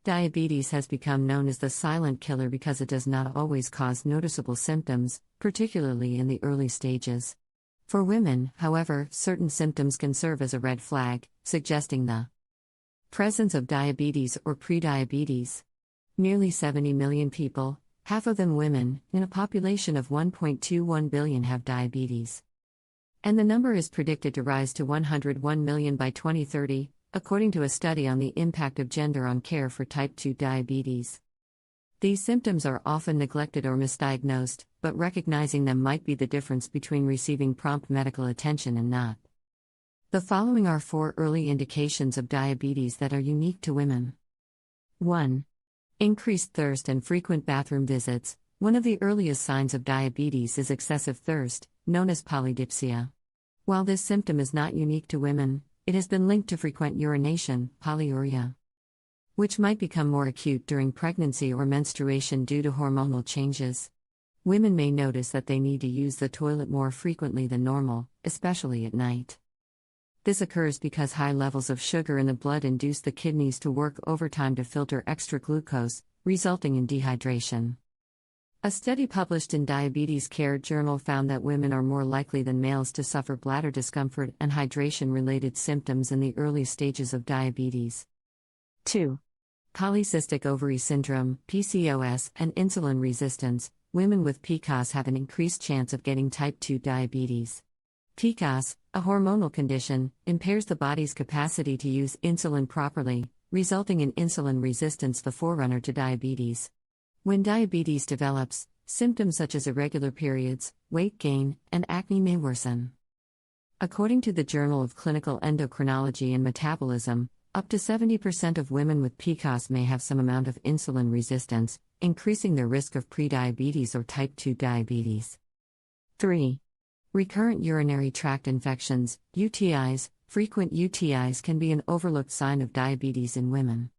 Diabetes has become known as the silent killer because it does not always cause noticeable symptoms, particularly in the early stages. For women, however, certain symptoms can serve as a red flag, suggesting the presence of diabetes or prediabetes. Nearly 70 million people, half of them women, in a population of 1.21 billion have diabetes. And the number is predicted to rise to 101 million by 2030, according to a study on the impact of gender on care for type 2 diabetes. These symptoms are often neglected or misdiagnosed, but recognizing them might be the difference between receiving prompt medical attention and not. The following are 4 early indications of diabetes that are unique to women. 1. Increased thirst and frequent bathroom visits. One of the earliest signs of diabetes is excessive thirst, known as polydipsia. While this symptom is not unique to women, it has been linked to frequent urination, polyuria, which might become more acute during pregnancy or menstruation due to hormonal changes. Women may notice that they need to use the toilet more frequently than normal, especially at night. This occurs because high levels of sugar in the blood induce the kidneys to work overtime to filter extra glucose, resulting in dehydration. A study published in Diabetes Care Journal found that women are more likely than males to suffer bladder discomfort and hydration-related symptoms in the early stages of diabetes. 2. Polycystic ovary syndrome, PCOS, and insulin resistance. Women with PCOS have an increased chance of getting type 2 diabetes. PCOS, a hormonal condition, impairs the body's capacity to use insulin properly, resulting in insulin resistance, the forerunner to diabetes. When diabetes develops, symptoms such as irregular periods, weight gain, and acne may worsen. According to the Journal of Clinical Endocrinology and Metabolism, up to 70% of women with PCOS may have some amount of insulin resistance, increasing their risk of prediabetes or type 2 diabetes. 3. Recurrent urinary tract infections, UTIs. Frequent UTIs can be an overlooked sign of diabetes in women.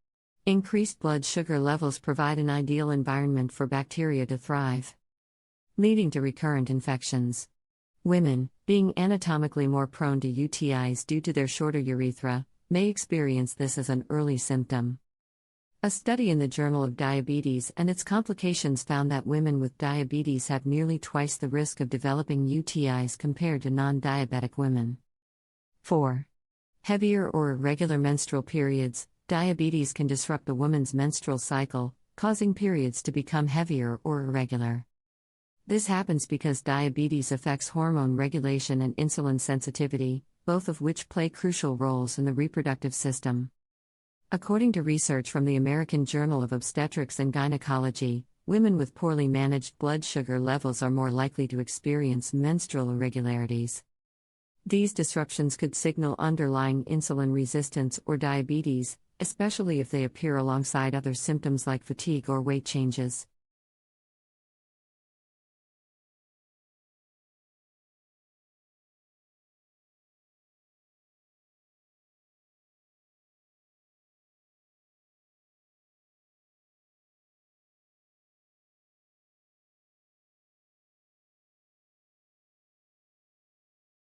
Increased blood sugar levels provide an ideal environment for bacteria to thrive, leading to recurrent infections. Women, being anatomically more prone to UTIs due to their shorter urethra, may experience this as an early symptom. A study in the Journal of Diabetes and its Complications found that women with diabetes have nearly twice the risk of developing UTIs compared to non-diabetic women. 4. Heavier or irregular menstrual periods. Diabetes can disrupt a woman's menstrual cycle, causing periods to become heavier or irregular. This happens because diabetes affects hormone regulation and insulin sensitivity, both of which play crucial roles in the reproductive system. According to research from the American Journal of Obstetrics and Gynecology, women with poorly managed blood sugar levels are more likely to experience menstrual irregularities. These disruptions could signal underlying insulin resistance or diabetes, especially if they appear alongside other symptoms like fatigue or weight changes.